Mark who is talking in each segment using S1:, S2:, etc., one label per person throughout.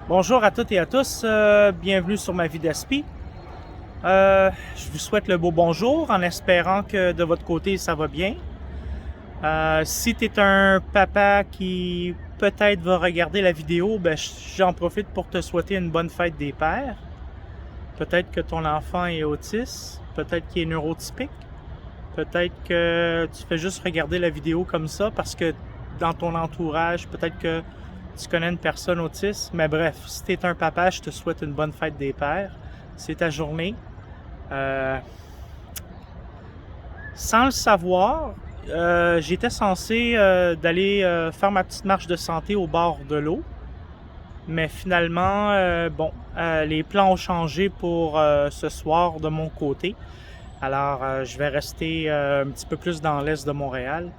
S1: Bonjour à toutes et à tous, bienvenue sur ma vie d'aspi. Je vous souhaite le beau bonjour en espérant que de votre côté ça va bien. Si tu es un papa qui peut-être va regarder la vidéo, ben, j'en profite pour te souhaiter une bonne fête des pères. Peut-être que ton enfant est autiste, peut-être qu'il est neurotypique, peut-être que tu fais juste regarder la vidéo comme ça parce que dans ton entourage, peut-être que tu connais une personne autiste. Mais bref, si tu es un papa, je te souhaite une bonne fête des pères. C'est ta journée. Euh, Sans le savoir, j'étais censé d'aller faire ma petite marche de santé au bord de l'eau. Mais finalement, les plans ont changé pour ce soir de mon côté. Alors, je vais rester un petit peu plus dans l'est de Montréal.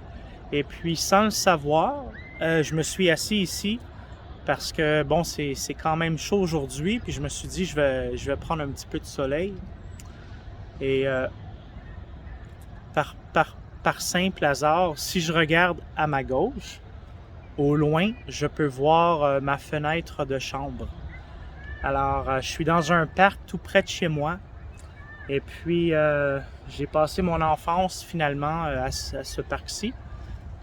S1: Et puis, sans le savoir, je me suis assis ici parce que, bon, c'est quand même chaud aujourd'hui. Puis, je me suis dit, je vais prendre un petit peu de soleil. Et par simple hasard, si je regarde à ma gauche, au loin, je peux voir ma fenêtre de chambre. Alors, je suis dans un parc tout près de chez moi. Et puis, j'ai passé mon enfance finalement à ce parc-ci,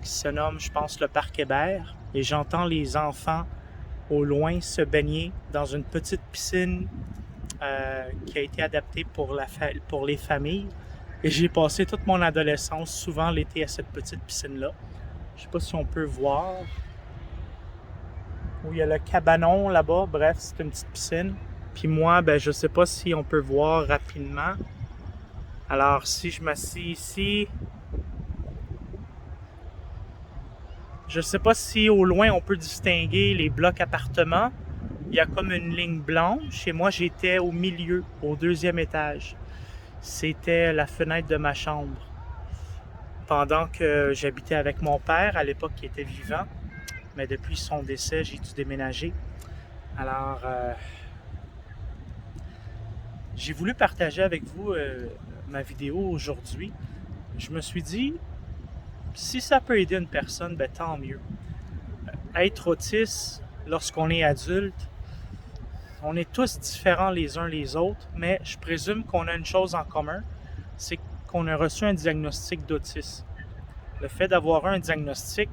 S1: qui se nomme, je pense, le parc Hébert. Et j'entends les enfants au loin se baigner dans une petite piscine qui a été adaptée pour les familles. Et j'ai passé toute mon adolescence, souvent l'été, à cette petite piscine-là. Je sais pas si on peut voir. Où il y a le cabanon là-bas. Bref, c'est une petite piscine. Puis moi, ben, je sais pas si on peut voir rapidement. Alors, si je m'assieds ici, je sais pas si au loin on peut distinguer les blocs appartements. Il y a comme une ligne blanche et moi j'étais au milieu, au deuxième étage. C'était la fenêtre de ma chambre. Pendant que j'habitais avec mon père, à l'époque qui était vivant, mais depuis son décès, j'ai dû déménager. Alors, j'ai voulu partager avec vous ma vidéo aujourd'hui. Je me suis dit, si ça peut aider une personne, ben tant mieux. Être autiste, lorsqu'on est adulte, on est tous différents les uns les autres, mais je présume qu'on a une chose en commun, c'est qu'on a reçu un diagnostic d'autisme. Le fait d'avoir un diagnostic,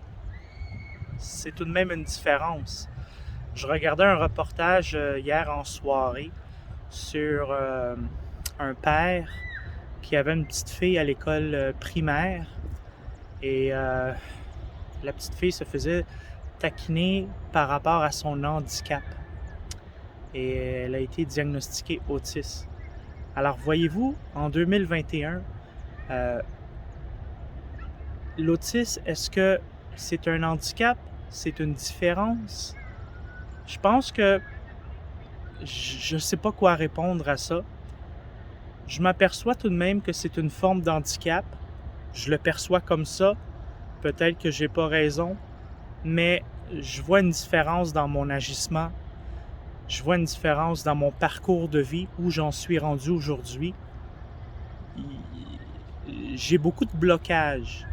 S1: c'est tout de même une différence. Je regardais un reportage hier en soirée sur un père qui avait une petite fille à l'école primaire et la petite fille se faisait taquiner par rapport à son handicap et elle a été diagnostiquée autiste. Alors voyez-vous, en 2021, l'autisme, est-ce que c'est un handicap? C'est une différence? Je pense que je ne sais pas quoi répondre à ça. Je m'aperçois tout de même que c'est une forme d'handicap. Je le perçois comme ça. Peut-être que j'ai pas raison, mais je vois une différence dans mon agissement. Je vois une différence dans mon parcours de vie, où j'en suis rendu aujourd'hui. J'ai beaucoup de blocages.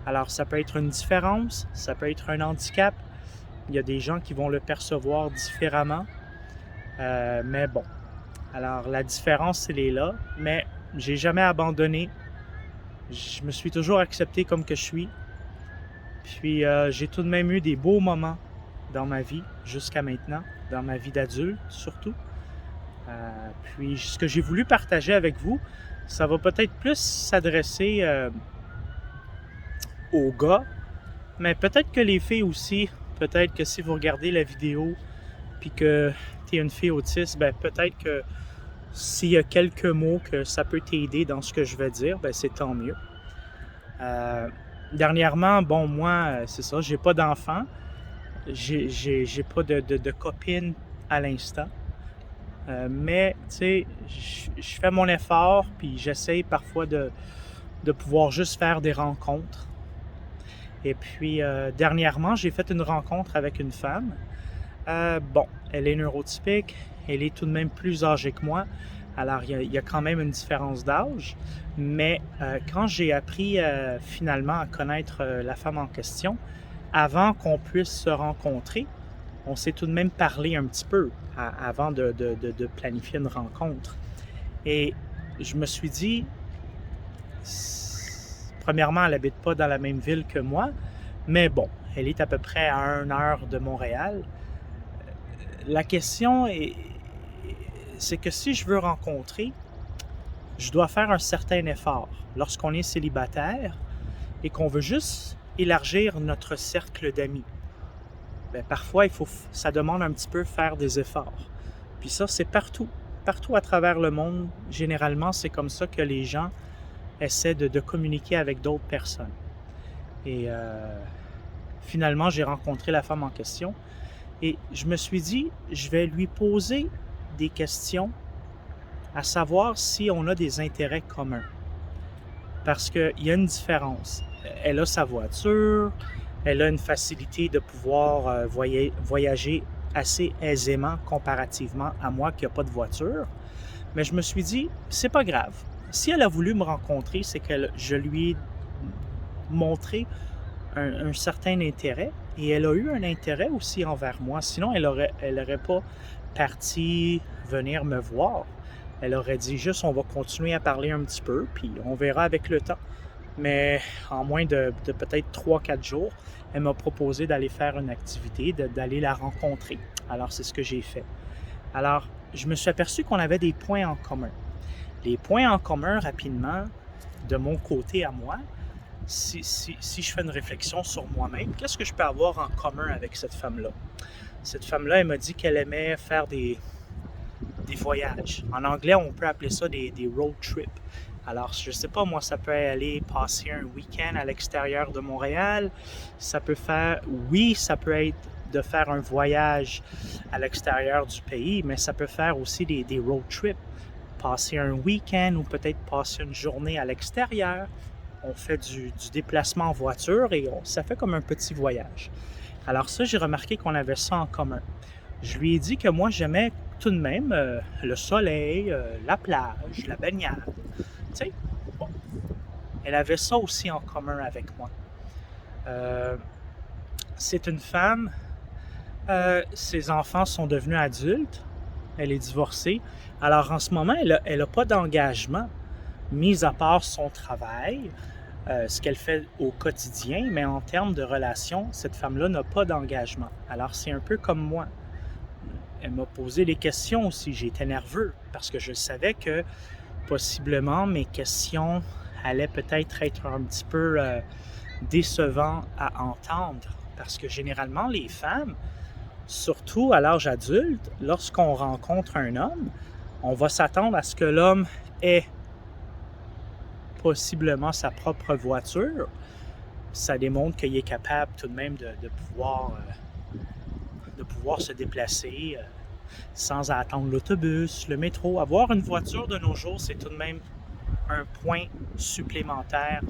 S1: Alors, ça peut être une différence, ça peut être un handicap. Il y a des gens qui vont le percevoir différemment. Mais bon, alors la différence, elle est là. Mais j'ai jamais abandonné. Je me suis toujours accepté comme que je suis. Puis j'ai tout de même eu des beaux moments dans ma vie jusqu'à maintenant, dans ma vie d'adulte surtout. Puis ce que j'ai voulu partager avec vous, ça va peut-être plus s'adresser aux gars, mais peut-être que les filles aussi. Peut-être que si vous regardez la vidéo puis que tu es une fille autiste, ben peut-être que s'il y a quelques mots que ça peut t'aider dans ce que je vais dire, ben c'est tant mieux. Dernièrement, bon, moi, c'est ça, j'ai pas d'enfant. J'ai pas de copine à l'instant. Mais, tu sais, je fais mon effort, puis j'essaye parfois de pouvoir juste faire des rencontres. Et puis, dernièrement, j'ai fait une rencontre avec une femme. Bon, elle est neurotypique, elle est tout de même plus âgée que moi. Alors, il y a quand même une différence d'âge. Mais quand j'ai appris finalement à connaître la femme en question, avant qu'on puisse se rencontrer, on s'est tout de même parlé un petit peu avant de planifier une rencontre. Et je me suis dit, premièrement, elle n'habite pas dans la même ville que moi, mais bon, elle est à peu près à 1 heure de Montréal. La question c'est que si je veux rencontrer, je dois faire un certain effort. Lorsqu'on est célibataire et qu'on veut juste élargir notre cercle d'amis, parfois, ça demande un petit peu faire des efforts. Puis ça, c'est partout. Partout à travers le monde, généralement, c'est comme ça que les gens essaient de communiquer avec d'autres personnes. Et finalement, j'ai rencontré la femme en question et je me suis dit, je vais lui poser des questions à savoir si on a des intérêts communs. Parce qu'il y a une différence. Elle a sa voiture, elle a une facilité de pouvoir voyager assez aisément comparativement à moi qui n'ai pas de voiture. Mais je me suis dit, c'est pas grave. Si elle a voulu me rencontrer, c'est que je lui ai montré un certain intérêt et elle a eu un intérêt aussi envers moi. Sinon, elle aurait pas parti venir me voir. Elle aurait dit juste, on va continuer à parler un petit peu, puis on verra avec le temps. Mais en moins de peut-être 3-4 jours, elle m'a proposé d'aller faire une activité, d'aller la rencontrer. Alors, c'est ce que j'ai fait. Alors, je me suis aperçu qu'on avait des points en commun. Les points en commun, rapidement, de mon côté à moi, si je fais une réflexion sur moi-même, qu'est-ce que je peux avoir en commun avec cette femme-là? Cette femme-là, elle m'a dit qu'elle aimait faire des voyages. En anglais, on peut appeler ça des road trips. Alors, je ne sais pas, moi, ça peut aller passer un week-end à l'extérieur de Montréal. Ça peut être de faire un voyage à l'extérieur du pays, mais ça peut faire aussi des road trips. Passer un week-end ou peut-être passer une journée à l'extérieur. On fait du déplacement en voiture et ça fait comme un petit voyage. Alors ça, j'ai remarqué qu'on avait ça en commun. Je lui ai dit que moi, j'aimais tout de même le soleil, la plage, la baignade. Tu sais, bon. Elle avait ça aussi en commun avec moi. C'est une femme, ses enfants sont devenus adultes, elle est divorcée. Alors en ce moment, elle a pas d'engagement, mis à part son travail, ce qu'elle fait au quotidien, mais en termes de relation, cette femme-là n'a pas d'engagement. Alors c'est un peu comme moi. Elle m'a posé des questions aussi. J'étais nerveux parce que je savais que possiblement mes questions allaient peut-être être un petit peu décevantes à entendre. Parce que généralement, les femmes, surtout à l'âge adulte, lorsqu'on rencontre un homme, on va s'attendre à ce que l'homme ait possiblement sa propre voiture. Ça démontre qu'il est capable tout de même de pouvoir se déplacer sans attendre l'autobus, le métro. Avoir une voiture de nos jours, c'est tout de même un point supplémentaire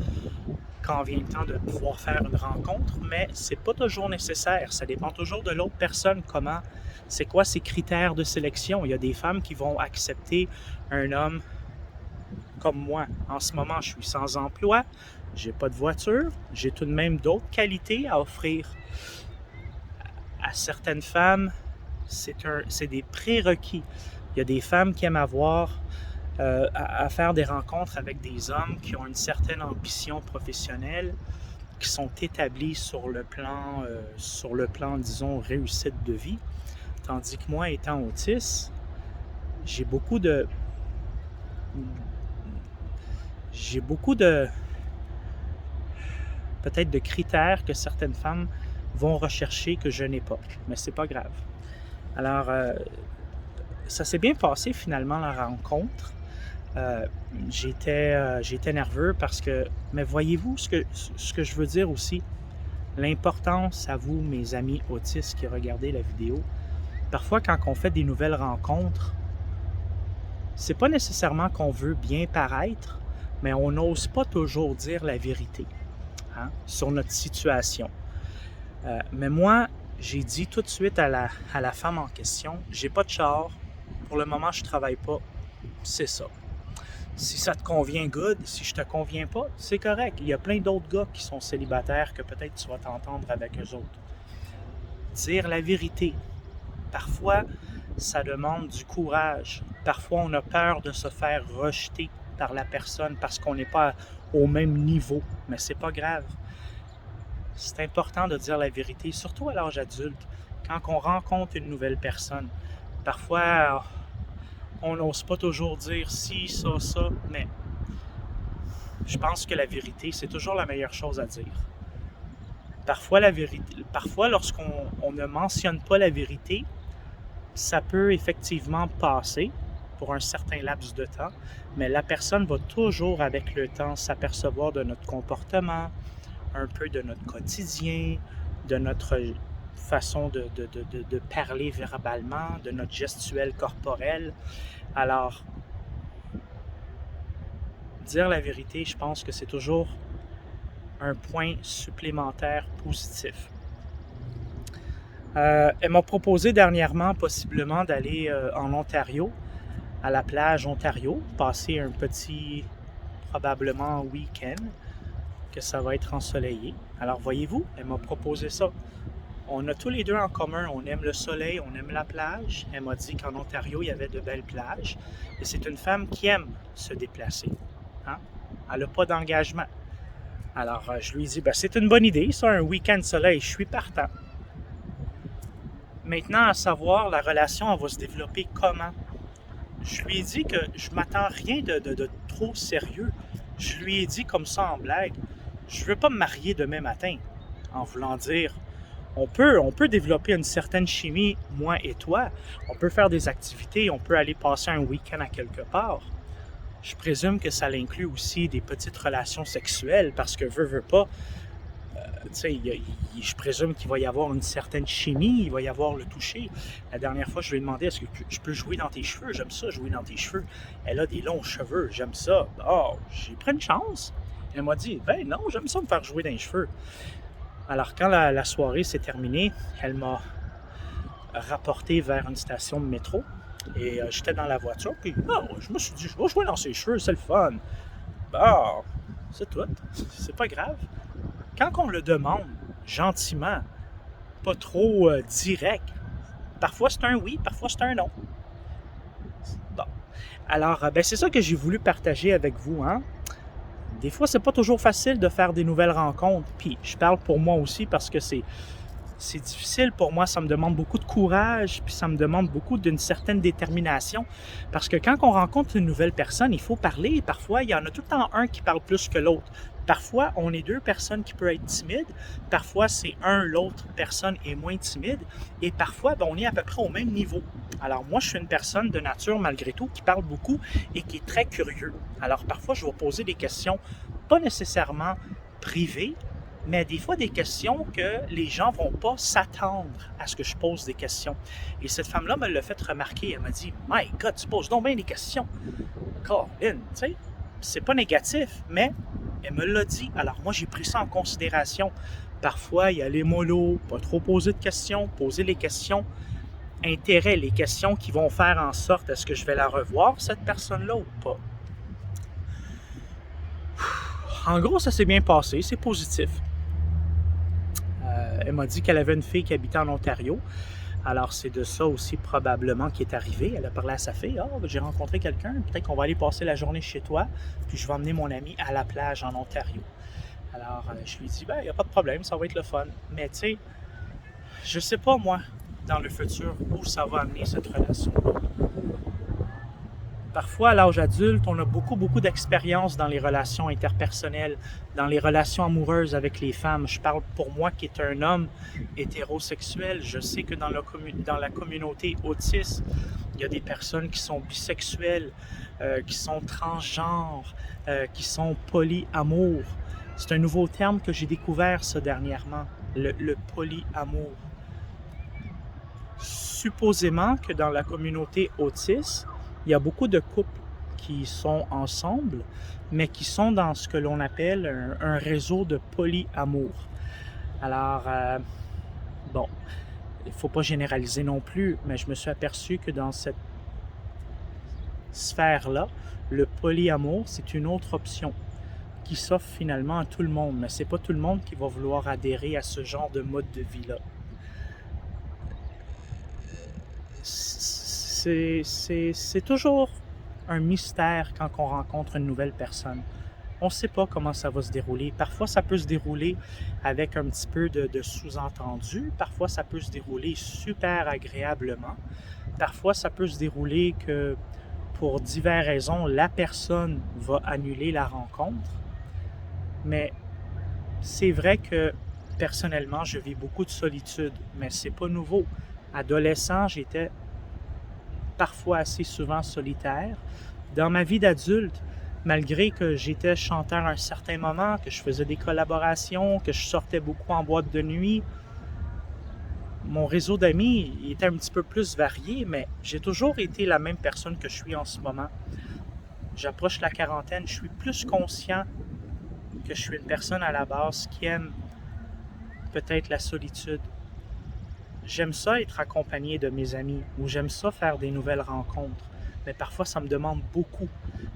S1: quand vient le temps de pouvoir faire une rencontre, mais c'est pas toujours nécessaire. Ça dépend toujours de l'autre personne, c'est quoi ses critères de sélection. Il y a des femmes qui vont accepter un homme comme moi. En ce moment, je suis sans emploi, j'ai pas de voiture, j'ai tout de même d'autres qualités à offrir à certaines femmes. C'est des prérequis. Il y a des femmes qui aiment avoir à faire des rencontres avec des hommes qui ont une certaine ambition professionnelle, qui sont établis sur le plan, disons, réussite de vie. Tandis que moi, étant autiste, j'ai beaucoup de peut-être de critères que certaines femmes vont rechercher que je n'ai pas. Mais c'est pas grave. Alors, ça s'est bien passé finalement la rencontre. J'étais nerveux parce que, mais voyez-vous ce que je veux dire aussi, l'importance à vous, mes amis autistes qui regardez la vidéo, parfois quand on fait des nouvelles rencontres, c'est pas nécessairement qu'on veut bien paraître, mais on n'ose pas toujours dire la vérité sur notre situation. Mais moi, j'ai dit tout de suite à la femme en question, j'ai pas de char, pour le moment je travaille pas, c'est ça. Si ça te convient, good. Si je te conviens pas, c'est correct. Il y a plein d'autres gars qui sont célibataires que peut-être tu vas t'entendre avec eux autres. dire la vérité. Parfois, ça demande du courage. Parfois, on a peur de se faire rejeter par la personne parce qu'on n'est pas au même niveau. Mais c'est pas grave. C'est important de dire la vérité, surtout à l'âge adulte, quand on rencontre une nouvelle personne. Parfois, on n'ose pas toujours dire ci, ça, mais je pense que la vérité, c'est toujours la meilleure chose à dire. Parfois, lorsqu'on ne mentionne pas la vérité, ça peut effectivement passer pour un certain laps de temps, mais la personne va toujours, avec le temps, s'apercevoir de notre comportement, un peu de notre quotidien, de notre façon de parler verbalement, de notre gestuelle corporelle. Alors, dire la vérité, je pense que c'est toujours un point supplémentaire positif. Elle m'a proposé dernièrement possiblement d'aller en Ontario, à la plage Ontario, passer un petit, probablement week-end, que ça va être ensoleillé. Alors voyez-vous, elle m'a proposé ça. On a tous les deux en commun, on aime le soleil, on aime la plage. Elle m'a dit qu'en Ontario, il y avait de belles plages. Et c'est une femme qui aime se déplacer. Hein? Elle n'a pas d'engagement. Alors je lui ai dit, c'est une bonne idée, ça, un week-end soleil, je suis partant. Maintenant, à savoir, la relation, elle va se développer comment? Je lui ai dit que je m'attends rien de trop sérieux. Je lui ai dit comme ça en blague, je ne veux pas me marier demain matin, en voulant dire, on peut développer une certaine chimie, moi et toi. On peut faire des activités, on peut aller passer un week-end à quelque part. Je présume que ça inclut aussi des petites relations sexuelles, parce que veux pas, je présume qu'il va y avoir une certaine chimie, il va y avoir le toucher. La dernière fois, je lui ai demandé, est-ce que je peux jouer dans tes cheveux? J'aime ça, jouer dans tes cheveux. Elle a des longs cheveux, j'aime ça. Oh, j'ai pris une chance. Elle m'a dit, non, j'aime ça me faire jouer dans les cheveux. Alors, quand la soirée s'est terminée, elle m'a rapporté vers une station de métro. Et j'étais dans la voiture, puis je me suis dit, je vais jouer dans ses cheveux, c'est le fun. C'est tout. C'est pas grave. Quand on le demande gentiment, pas trop direct, parfois c'est un oui, parfois c'est un non. Bon. Alors, c'est ça que j'ai voulu partager avec vous. Hein? Des fois, c'est pas toujours facile de faire des nouvelles rencontres. Puis, je parle pour moi aussi parce que c'est difficile pour moi. Ça me demande beaucoup de courage, puis ça me demande beaucoup d'une certaine détermination. Parce que quand on rencontre une nouvelle personne, il faut parler. Parfois, il y en a tout le temps un qui parle plus que l'autre. Parfois, on est deux personnes qui peuvent être timides. Parfois, c'est l'autre personne est moins timide. Et parfois, on est à peu près au même niveau. Alors, moi, je suis une personne de nature, malgré tout, qui parle beaucoup et qui est très curieux. Alors, parfois, je vais poser des questions, pas nécessairement privées, mais des fois des questions que les gens ne vont pas s'attendre à ce que je pose des questions. Et cette femme-là me l'a fait remarquer. Elle m'a dit, « My God, tu poses donc bien des questions. » Colin, tu sais, c'est pas négatif, mais elle me l'a dit. Alors moi, j'ai pris ça en considération. Parfois, il y a les mollos, pas trop poser de questions, poser les questions intérêt, les questions qui vont faire en sorte, est-ce que je vais la revoir, cette personne-là, ou pas? En gros, ça s'est bien passé, c'est positif. Elle m'a dit qu'elle avait une fille qui habitait en Ontario. Alors, c'est de ça aussi probablement qui est arrivé. Elle a parlé à sa fille. « Ah, j'ai rencontré quelqu'un, peut-être qu'on va aller passer la journée chez toi, puis je vais emmener mon ami à la plage en Ontario. » Alors, je lui ai dit, il n'y a pas de problème, ça va être le fun. Mais tu sais, je sais pas, moi, dans le futur, où ça va amener cette relation-là. Parfois, à l'âge adulte, on a beaucoup d'expérience dans les relations interpersonnelles, dans les relations amoureuses avec les femmes. Je parle pour moi qui est un homme hétérosexuel. Je sais que dans la communauté autiste, il y a des personnes qui sont bisexuelles, qui sont transgenres, qui sont polyamour. C'est un nouveau terme que j'ai découvert ça dernièrement, le polyamour. Supposément que dans la communauté autiste, il y a beaucoup de couples qui sont ensemble, mais qui sont dans ce que l'on appelle un réseau de polyamour. Alors, bon, il ne faut pas généraliser non plus, mais je me suis aperçu que dans cette sphère-là, le polyamour, c'est une autre option qui s'offre finalement à tout le monde, mais ce n'est pas tout le monde qui va vouloir adhérer à ce genre de mode de vie-là. c'est toujours un mystère quand on rencontre une nouvelle personne. On ne sait pas comment ça va se dérouler. Parfois, ça peut se dérouler avec un petit peu de sous-entendu. Parfois, ça peut se dérouler super agréablement. Parfois, ça peut se dérouler que pour diverses raisons, la personne va annuler la rencontre. Mais c'est vrai que personnellement, je vis beaucoup de solitude, mais c'est pas nouveau. Adolescent, j'étais parfois assez souvent solitaire. Dans ma vie d'adulte, malgré que j'étais chanteur à un certain moment, que je faisais des collaborations, que je sortais beaucoup en boîte de nuit, mon réseau d'amis était un petit peu plus varié, mais j'ai toujours été la même personne que je suis en ce moment. J'approche la quarantaine, je suis plus conscient que je suis une personne à la base qui aime peut-être la solitude. J'aime ça être accompagné de mes amis ou j'aime ça faire des nouvelles rencontres. Mais parfois, ça me demande beaucoup.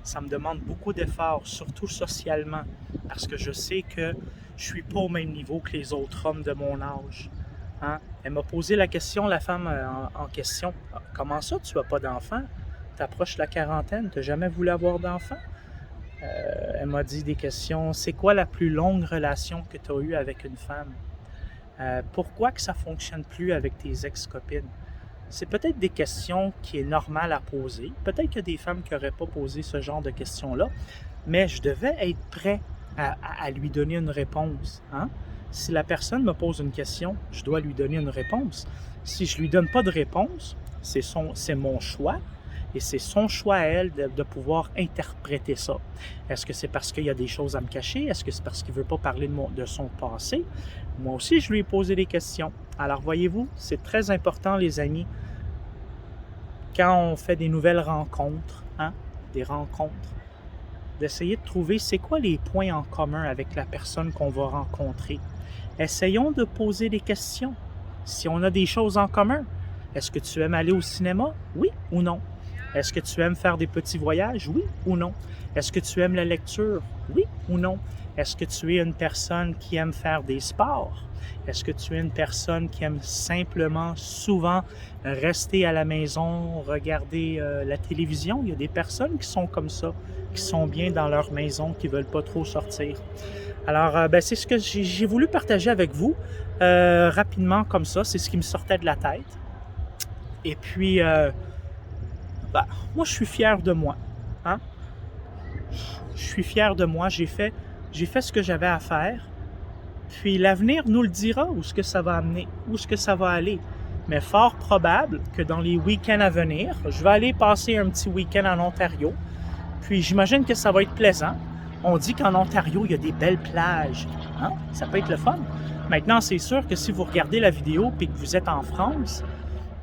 S1: Ça me demande beaucoup d'efforts, surtout socialement, parce que je sais que je suis pas au même niveau que les autres hommes de mon âge. Hein? Elle m'a posé la question, la femme en question. Comment ça, tu n'as pas d'enfant? Tu approches la quarantaine, tu n'as jamais voulu avoir d'enfant? Elle m'a dit des questions. C'est quoi la plus longue relation que tu as eue avec une femme? Pourquoi que ça ne fonctionne plus avec tes ex-copines? C'est peut-être des questions qui est normal à poser. Peut-être qu'il y a des femmes qui n'auraient pas posé ce genre de questions-là, mais je devais être prêt à lui donner une réponse. Hein? Si la personne me pose une question, je dois lui donner une réponse. Si je ne lui donne pas de réponse, c'est mon choix. Et c'est son choix à elle de pouvoir interpréter ça. Est-ce que c'est parce qu'il y a des choses à me cacher? Est-ce que c'est parce qu'il ne veut pas parler de son passé? Moi aussi, je lui ai posé des questions. Alors, voyez-vous, c'est très important, les amis, quand on fait des nouvelles rencontres, des rencontres, d'essayer de trouver c'est quoi les points en commun avec la personne qu'on va rencontrer. Essayons de poser des questions. Si on a des choses en commun, est-ce que tu aimes aller au cinéma? Oui ou non? Est-ce que tu aimes faire des petits voyages? Oui ou non? Est-ce que tu aimes la lecture? Oui ou non? Est-ce que tu es une personne qui aime faire des sports? Est-ce que tu es une personne qui aime simplement, souvent, rester à la maison, regarder la télévision? Il y a des personnes qui sont comme ça, qui sont bien dans leur maison, qui ne veulent pas trop sortir. Alors, c'est ce que j'ai voulu partager avec vous, rapidement comme ça. C'est ce qui me sortait de la tête. Et puis, moi, je suis fier de moi. Hein? Je suis fier de moi. J'ai fait ce que j'avais à faire. Puis l'avenir nous le dira où ce que ça va amener, où ce que ça va aller. Mais fort probable que dans les week-ends à venir, je vais aller passer un petit week-end en Ontario. Puis j'imagine que ça va être plaisant. On dit qu'en Ontario, il y a des belles plages. Hein? Ça peut être le fun. Maintenant, c'est sûr que si vous regardez la vidéo et que vous êtes en France,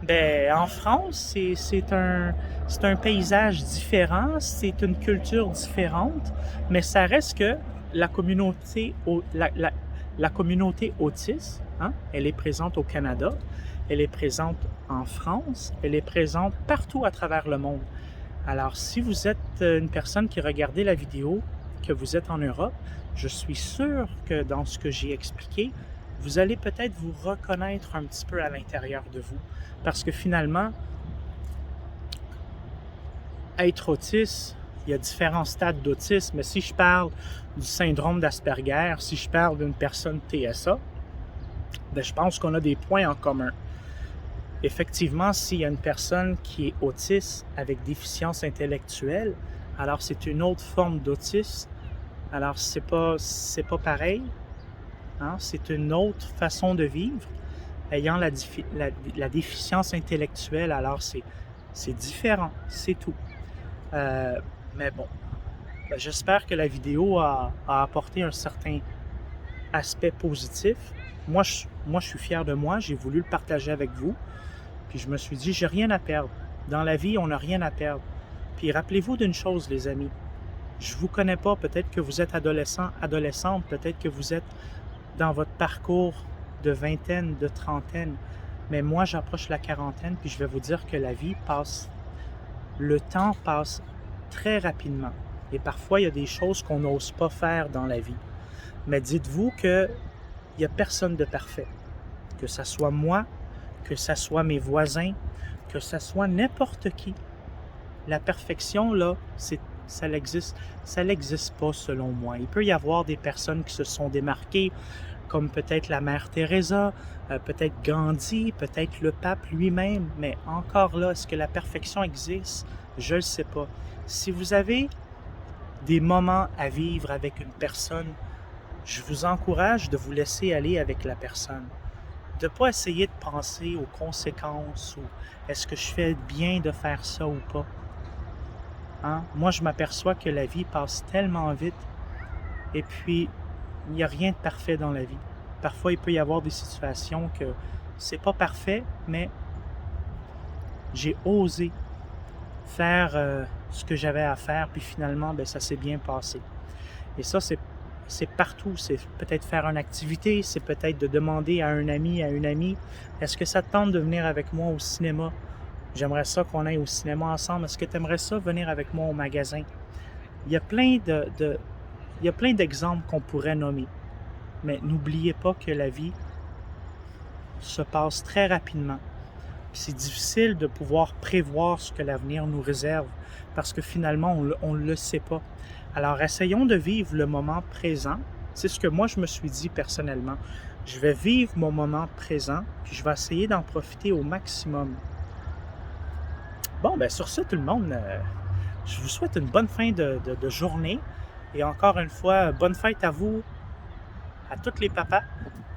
S1: en France, c'est un paysage différent, c'est une culture différente, mais ça reste que la communauté autiste, elle est présente au Canada, elle est présente en France, elle est présente partout à travers le monde. Alors, si vous êtes une personne qui regardez la vidéo, que vous êtes en Europe, je suis sûr que dans ce que j'ai expliqué, vous allez peut-être vous reconnaître un petit peu à l'intérieur de vous. Parce que finalement, être autiste, il y a différents stades d'autisme. Mais si je parle du syndrome d'Asperger, si je parle d'une personne TSA, je pense qu'on a des points en commun. Effectivement, s'il y a une personne qui est autiste avec déficience intellectuelle, alors c'est une autre forme d'autisme. Alors c'est pas pareil. Hein? C'est une autre façon de vivre. Ayant la déficience intellectuelle, alors c'est différent, c'est tout. Mais bon, j'espère que la vidéo a apporté un certain aspect positif. Moi, je suis fier de moi, j'ai voulu le partager avec vous. Puis je me suis dit, j'ai rien à perdre. Dans la vie, on n'a rien à perdre. Puis rappelez-vous d'une chose, les amis. Je ne vous connais pas, peut-être que vous êtes adolescent, adolescente, peut-être que vous êtes dans votre parcours de vingtaine, de trentaine. Mais moi, j'approche la quarantaine, puis je vais vous dire que la vie passe, le temps passe très rapidement. Et parfois, il y a des choses qu'on n'ose pas faire dans la vie. Mais dites-vous qu'il n'y a personne de parfait. Que ce soit moi, que ce soit mes voisins, que ce soit n'importe qui. La perfection, là, ça n'existe pas selon moi. Il peut y avoir des personnes qui se sont démarquées, comme peut-être la mère Teresa, peut-être Gandhi, peut-être le pape lui-même, mais encore là, est-ce que la perfection existe? Je ne le sais pas. Si vous avez des moments à vivre avec une personne, je vous encourage de vous laisser aller avec la personne. De ne pas essayer de penser aux conséquences ou est-ce que je fais bien de faire ça ou pas. Hein? Moi, je m'aperçois que la vie passe tellement vite et puis il n'y a rien de parfait dans la vie. Parfois, il peut y avoir des situations que c'est pas parfait, mais j'ai osé faire ce que j'avais à faire, puis finalement, ben, ça s'est bien passé. Et ça, c'est partout. C'est peut-être faire une activité, c'est peut-être de demander à un ami, à une amie, est-ce que ça te tente de venir avec moi au cinéma? J'aimerais ça qu'on aille au cinéma ensemble. Est-ce que tu aimerais ça venir avec moi au magasin? Il y a plein il y a plein d'exemples qu'on pourrait nommer. Mais n'oubliez pas que la vie se passe très rapidement. C'est difficile de pouvoir prévoir ce que l'avenir nous réserve parce que finalement, on ne le sait pas. Alors, essayons de vivre le moment présent. C'est ce que moi, je me suis dit personnellement. Je vais vivre mon moment présent, puis je vais essayer d'en profiter au maximum. Bon, ben sur ce, tout le monde, je vous souhaite une bonne fin de journée. Et encore une fois, bonne fête à vous, à tous les papas.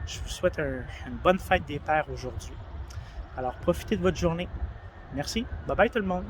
S1: Je vous souhaite une bonne fête des pères aujourd'hui. Alors, profitez de votre journée. Merci. Bye bye tout le monde.